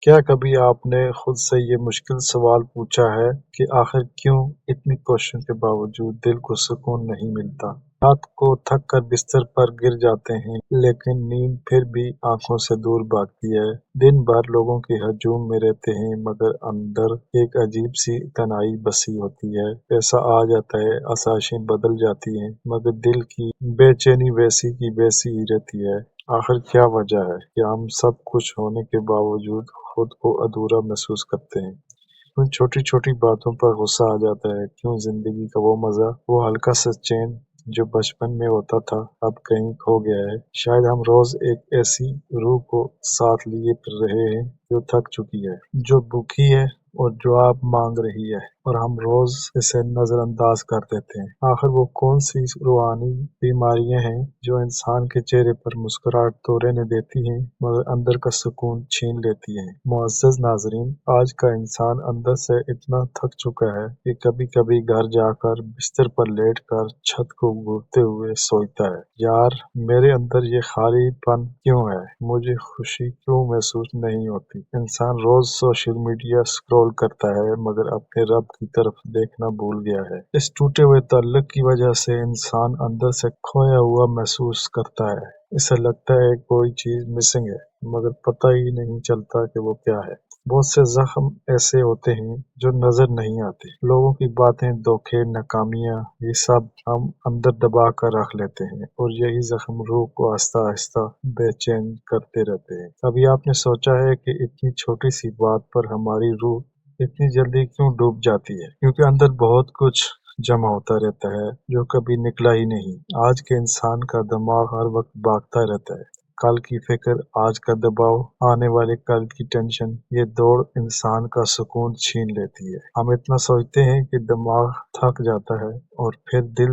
کیا کبھی آپ نے خود سے یہ مشکل سوال پوچھا ہے کہ آخر کیوں اتنی کوششوں کے باوجود دل کو سکون نہیں ملتا؟ رات کو تھک کر بستر پر گر جاتے ہیں لیکن نیند پھر بھی آنکھوں سے دور بھاگتی ہے۔ دن بھر لوگوں کے ہجوم میں رہتے ہیں مگر اندر ایک عجیب سی تنہائی بسی ہوتی ہے۔ پیسہ آ جاتا ہے، آسائشیں بدل جاتی ہیں مگر دل کی بے چینی ویسی کی ویسی ہی رہتی ہے۔ آخر کیا وجہ ہے کہ ہم سب کچھ ہونے کے باوجود خود کو ادھورا محسوس کرتے ہیں؟ کیوں چھوٹی چھوٹی باتوں پر غصہ آ جاتا ہے؟ کیوں زندگی کا وہ مزہ، وہ ہلکا سا چین جو بچپن میں ہوتا تھا اب کہیں کھو گیا ہے؟ شاید ہم روز ایک ایسی روح کو ساتھ لیے پھر رہے ہیں جو تھک چکی ہے، جو بھوکی ہے اور جو آپ مانگ رہی ہے، اور ہم روز اسے نظر انداز کر دیتے ہیں۔ آخر وہ کون سی روحانی بیماریاں ہیں جو انسان کے چہرے پر مسکراہٹ تو رہنے دیتی ہیں مگر اندر کا سکون چھین لیتی ہیں؟ معزز ناظرین، آج کا انسان اندر سے اتنا تھک چکا ہے کہ کبھی کبھی گھر جا کر بستر پر لیٹ کر چھت کو گھورتے ہوئے سوچتا ہے، یار میرے اندر یہ خالی پن کیوں ہے؟ مجھے خوشی کیوں محسوس نہیں ہوتی؟ انسان روز سوشل میڈیا سکرول کرتا ہے مگر اپنے رب کی طرف دیکھنا بھول گیا ہے۔ اس ٹوٹے ہوئے تعلق کی وجہ سے انسان اندر سے کھویا ہوا محسوس کرتا ہے۔ اسے لگتا ہے کوئی چیز مسنگ ہے مگر پتہ ہی نہیں چلتا کہ وہ کیا ہے۔ بہت سے زخم ایسے ہوتے ہیں جو نظر نہیں آتے، لوگوں کی باتیں، دھوکے، ناکامیاں، یہ سب ہم اندر دبا کر رکھ لیتے ہیں اور یہی زخم روح کو آہستہ آہستہ بے چین کرتے رہتے ہیں۔ کبھی آپ نے سوچا ہے کہ اتنی چھوٹی سی بات پر ہماری روح اتنی جلدی کیوں ڈوب جاتی ہے؟ کیونکہ اندر بہت کچھ جمع ہوتا رہتا ہے جو کبھی نکلا ہی نہیں۔ آج کے انسان کا دماغ ہر وقت بھاگتا رہتا ہے، کل کی فکر، آج کا دباؤ، آنے والے کل کی ٹینشن، یہ دوڑ انسان کا سکون چھین لیتی ہے۔ ہم اتنا سوچتے ہیں کہ دماغ تھک جاتا ہے اور پھر دل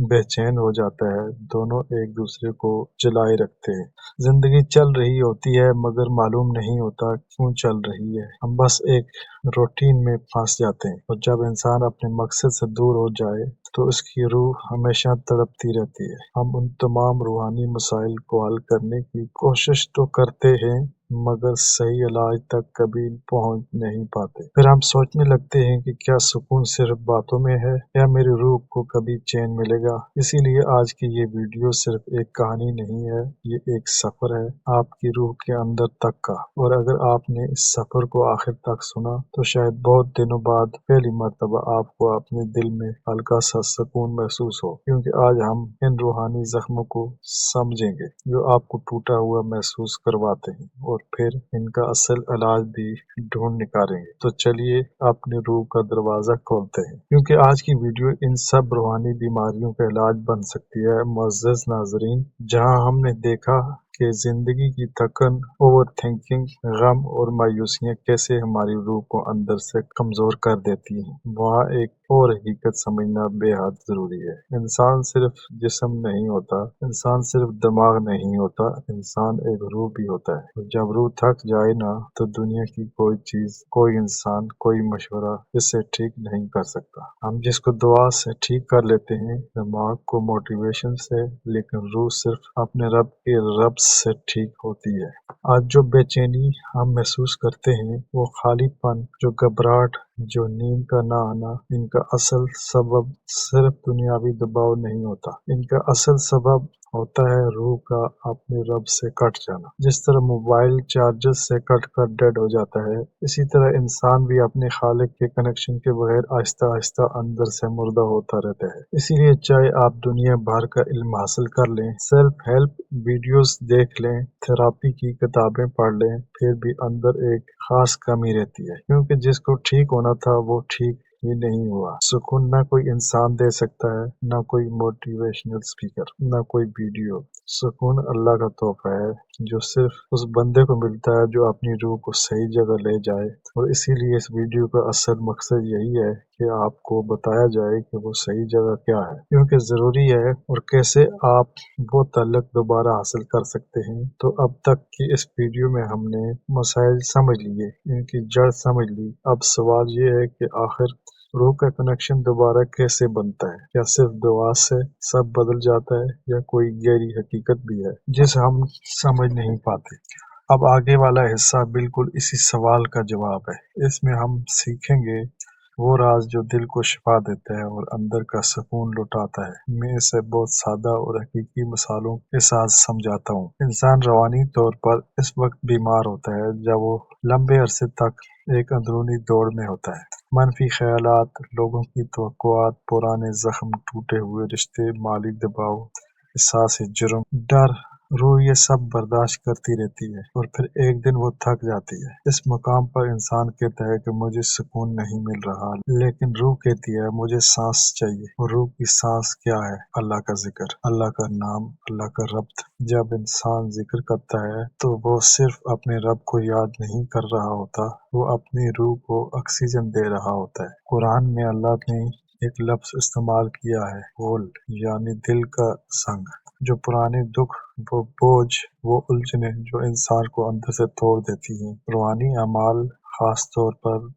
بے چین ہو جاتا ہے، دونوں ایک دوسرے کو جلائے رکھتے ہیں۔ زندگی چل رہی ہوتی ہے مگر معلوم نہیں ہوتا کیوں چل رہی ہے۔ ہم بس ایک روٹین میں پھنس جاتے ہیں اور جب انسان اپنے مقصد سے دور ہو جائے تو اس کی روح ہمیشہ تڑپتی رہتی ہے۔ ہم ان تمام روحانی مسائل کو حل کرنے کی کوشش تو کرتے ہیں مگر صحیح علاج تک کبھی پہنچ نہیں پاتے۔ پھر ہم سوچنے لگتے ہیں کہ کیا سکون صرف باتوں میں ہے یا میری روح کو کبھی چین ملے گا؟ اسی لیے آج کی یہ ویڈیو صرف ایک کہانی نہیں ہے، یہ ایک سفر ہے آپ کی روح کے اندر تک کا، اور اگر آپ نے اس سفر کو آخر تک سنا تو شاید بہت دنوں بعد پہلی مرتبہ آپ کو اپنے دل میں ہلکا سا سکون محسوس ہو، کیونکہ آج ہم ان روحانی زخموں کو سمجھیں گے جو آپ کو ٹوٹا ہوا محسوس کرواتے ہیں اور پھر ان کا اصل علاج بھی ڈھونڈ نکالیں گے۔ تو چلیے اپنی روح کا دروازہ کھولتے ہیں، کیونکہ آج کی ویڈیو ان سب روحانی بیماریوں کا علاج بن سکتی ہے۔ معزز ناظرین، جہاں ہم نے دیکھا کہ زندگی کی تھکن، اوور تھنکنگ، غم اور مایوسیاں کیسے ہماری روح کو اندر سے کمزور کر دیتی ہیں، وہاں ایک اور حقیقت سمجھنا بے حد ضروری ہے۔ انسان صرف جسم نہیں ہوتا، انسان صرف دماغ نہیں ہوتا، انسان ایک روح بھی ہوتا ہے، اور جب روح تھک جائے نا تو دنیا کی کوئی چیز، کوئی انسان، کوئی مشورہ اسے ٹھیک نہیں کر سکتا۔ ہم جس کو دعا سے ٹھیک کر لیتے ہیں، دماغ کو موٹیویشن سے، لیکن روح صرف اپنے رب کے رب سے ٹھیک ہوتی ہے۔ آج جو بے چینی ہم محسوس کرتے ہیں، وہ خالی پن، جو گھبراہٹ، جو نیند کا نہ آنا، ان کا اصل سبب صرف دنیاوی دباؤ نہیں ہوتا، ان کا اصل سبب ہوتا ہے روح کا اپنے رب سے کٹ جانا۔ جس طرح موبائل چارجر سے کٹ کر ڈیڈ ہو جاتا ہے، اسی طرح انسان بھی اپنے خالق کے کنیکشن کے بغیر آہستہ آہستہ اندر سے مردہ ہوتا رہتا ہے۔ اسی لیے چاہے آپ دنیا بھر کا علم حاصل کر لیں، سیلف ہیلپ ویڈیوز دیکھ لیں، تھراپی کی کتابیں پڑھ لیں، پھر بھی اندر ایک خاص کمی رہتی ہے، کیونکہ جس کو ٹھیک ہونا تھا وہ ٹھیک ہی نہیں ہوا۔ سکون نہ کوئی انسان دے سکتا ہے، نہ کوئی موٹیویشنل سپیکر، نہ کوئی ویڈیو۔ سکون اللہ کا تحفہ ہے جو صرف اس بندے کو ملتا ہے جو اپنی روح کو صحیح جگہ لے جائے، اور اسی لیے اس ویڈیو کا اصل مقصد یہی ہے کہ آپ کو بتایا جائے کہ وہ صحیح جگہ کیا ہے، کیونکہ ضروری ہے، اور کیسے آپ وہ تعلق دوبارہ حاصل کر سکتے ہیں۔ تو اب تک کی اس ویڈیو میں ہم نے مسائل سمجھ لیے، ان کی جڑ سمجھ لی۔ اب سوال یہ ہے کہ آخر روح کا کنیکشن دوبارہ کیسے بنتا ہے؟ کیا صرف دعا سے سب بدل جاتا ہے یا کوئی گہری حقیقت بھی ہے جسے ہم سمجھ نہیں پاتے؟ اب آگے والا حصہ بالکل اسی سوال کا جواب ہے۔ اس میں ہم سیکھیں گے وہ راز جو دل کو شفا دیتا ہے اور اندر کا سکون لوٹاتا ہے۔ میں اسے بہت سادہ اور حقیقی مثالوں کے ساتھ سمجھاتا ہوں۔ انسان روحانی طور پر اس وقت بیمار ہوتا ہے جب وہ لمبے عرصے تک ایک اندرونی دوڑ میں ہوتا ہے۔ منفی خیالات، لوگوں کی توقعات، پرانے زخم، ٹوٹے ہوئے رشتے، مالی دباؤ، احساس جرم، ڈر، روح یہ سب برداشت کرتی رہتی ہے اور پھر ایک دن وہ تھک جاتی ہے۔ اس مقام پر انسان کہتا ہے کہ مجھے سکون نہیں مل رہا، لیکن روح کہتی ہے مجھے سانس چاہیے۔ اور روح کی سانس کیا ہے؟ اللہ کا ذکر، اللہ کا نام، اللہ کا ربط۔ جب انسان ذکر کرتا ہے تو وہ صرف اپنے رب کو یاد نہیں کر رہا ہوتا، وہ اپنی روح کو آکسیجن دے رہا ہوتا ہے۔ قرآن میں اللہ نے ایک لفظ استعمال کیا ہے، غول، یعنی دل کا سنگ۔ جو پرانے دکھ، وہ بوجھ، وہ الجھنیں جو انسان کو اندر سے توڑ دیتی ہیں۔ روحانی اعمال، خاص طور پر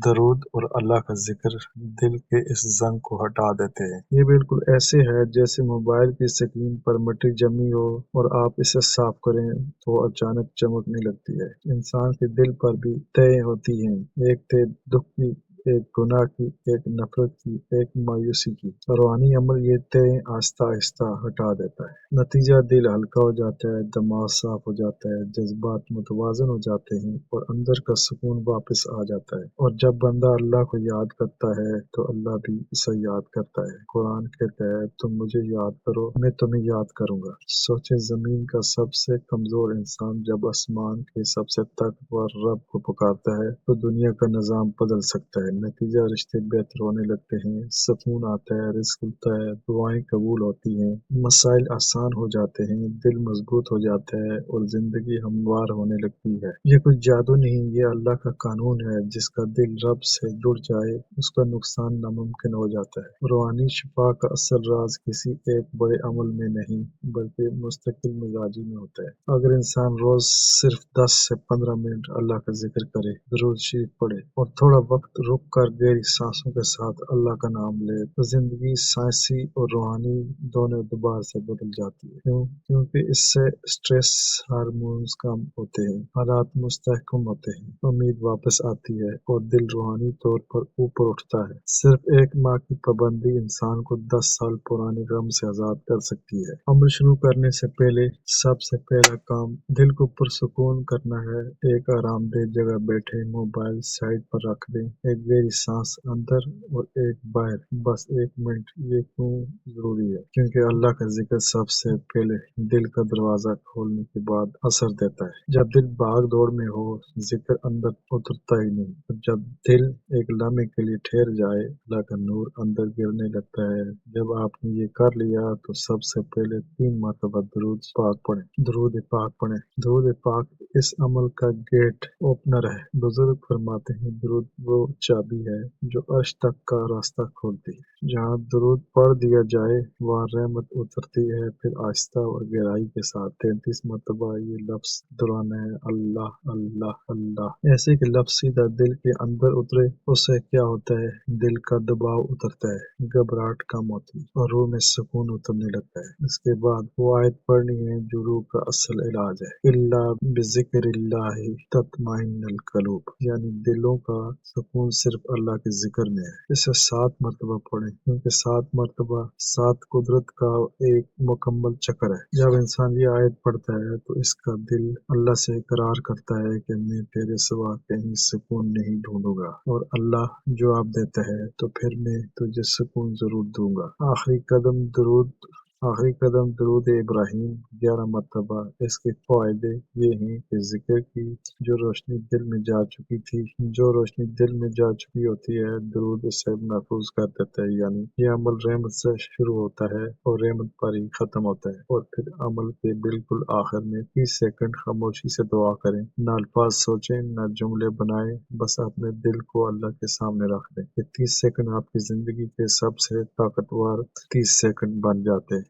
درود اور اللہ کا ذکر، دل کے اس زنگ کو ہٹا دیتے ہیں۔ یہ بالکل ایسے ہے جیسے موبائل کی اسکرین پر مٹی جمی ہو اور آپ اسے صاف کریں تو اچانک چمکنے لگتی ہے۔ انسان کے دل پر بھی تہیں ہوتی ہیں، ایک تہ دکھ کی، ایک گناہ کی، ایک نفرت کی، ایک مایوسی کی۔ روحانی عمل یہ تہیں آہستہ آہستہ ہٹا دیتا ہے۔ نتیجہ دل ہلکا ہو جاتا ہے، دماغ صاف ہو جاتا ہے، جذبات متوازن ہو جاتے ہیں اور اندر کا سکون واپس آ جاتا ہے۔ اور جب بندہ اللہ کو یاد کرتا ہے تو اللہ بھی اسے یاد کرتا ہے۔ قرآن کہتا ہے تم مجھے یاد کرو، میں تمہیں یاد کروں گا۔ سوچے زمین کا سب سے کمزور انسان جب آسمان کے سب سے طاقتور رب کو پکارتا ہے تو دنیا کا نظام بدل سکتا ہے۔ نتیجہ رشتے بہتر ہونے لگتے ہیں، سکون آتا ہے، رزق ملتا ہے، دعائیں قبول ہوتی ہیں، مسائل آسان ہو جاتے ہیں، دل مضبوط ہو جاتا ہے اور زندگی ہموار ہونے لگتی ہے۔ یہ کوئی جادو نہیں، یہ اللہ کا قانون ہے۔ جس کا دل رب سے جڑ جائے اس کا نقصان ناممکن ہو جاتا ہے۔ روحانی شفا کا اصل راز کسی ایک بڑے عمل میں نہیں بلکہ مستقل مزاجی میں ہوتا ہے۔ اگر انسان روز صرف 10 سے 15 منٹ اللہ کا ذکر کرے، درود شریف پڑھے اور تھوڑا وقت رک کر گہری سانسوں کے ساتھ اللہ کا نام لے تو زندگی سائنسی اور روحانی دونوں اعتبار سے بدل جاتی ہے۔ کیونکہ اس سے اسٹریس ہارمونز کم ہوتے ہیں، حالات مستحکم ہوتے ہیں، امید واپس آتی ہے اور دل روحانی طور پر اوپر اٹھتا ہے۔ صرف ایک ماہ کی پابندی انسان کو 10 سال پرانے غم سے آزاد کر سکتی ہے۔ عمل شروع کرنے سے پہلے سب سے پہلا کام دل کو پرسکون کرنا ہے۔ ایک آرام دہ جگہ بیٹھے، موبائل سائڈ پر رکھ دیں، ایک گہری سانس اندر اور ایک باہر، بس 1 منٹ۔ یہ کیوں ضروری ہے؟ کیونکہ اللہ کا ذکر سب سے پہلے دل کا دروازہ کھولنے کے بعد اثر دیتا ہے۔ جب دل بھاگ دوڑ میں ہو ذکر اندر اترتا ہی نہیں، اور جب دل ایک لمحے کے لیے ٹھہر جائے اللہ کا نور اندر گرنے لگتا ہے۔ جب آپ نے یہ کر لیا تو سب سے پہلے 3 مرتبہ درود پاک پڑھیں۔ درود پاک پڑھیں۔ درود پاک اس عمل کا گیٹ اوپنر ہے۔ بزرگ فرماتے ہیں درود وہ چابی ہے جو عرش تک کا راستہ کھولتی ہے۔ جہاں درود پڑھ دیا جائے وہاں رحمت اترتی ہے۔ پھر آہستہ اور گہرائی کے ساتھ 33 مرتبہ یہ لفظ دہرانا ہے، اللہ اللہ اللہ، ایسے کہ لفظ سیدھا دل کے اندر اترے۔ اس سے کیا ہوتا ہے؟ دل کا دباؤ اترتا ہے، گھبراہٹ کم ہوتی ہے اور روح میں سکون اترنے لگتا ہے۔ اس کے بعد وہ آیت پڑھنی ہے جو روح کا اصل علاج ہے، الا بذکر اللہ تطمئن القلوب، یعنی دلوں کا سکون صرف اللہ کے ذکر میں ہے۔ اسے 7 مرتبہ پڑھیں، کیونکہ 7 مرتبہ 7 قدرت کا ایک مکمل چکر ہے۔ جب انسان یہ آیت پڑھتا ہے تو اس کا دل اللہ سے اقرار کرتا ہے کہ میں تیرے سوا کہیں سکون نہیں ڈھونڈوں گا، اور اللہ جواب دیتا ہے تو پھر میں تجھے سکون ضرور دوں گا۔ آخری قدم درود ابراہیم 11 مرتبہ۔ اس کے فوائد یہ ہیں کہ ذکر کی جو روشنی دل میں جا چکی تھی، جو روشنی دل میں جا چکی ہوتی ہے، درود اسے محفوظ کر دیتا ہے۔ یعنی یہ عمل رحمت سے شروع ہوتا ہے اور رحمت پر ہی ختم ہوتا ہے۔ اور پھر عمل کے بالکل آخر میں 30 سیکنڈ خاموشی سے دعا کریں، نہ الفاظ سوچیں، نہ جملے بنائیں، بس اپنے دل کو اللہ کے سامنے رکھ دیں۔ یہ 30 سیکنڈ آپ کی زندگی کے سب سے طاقتور 30 سیکنڈ بن جاتے ہیں۔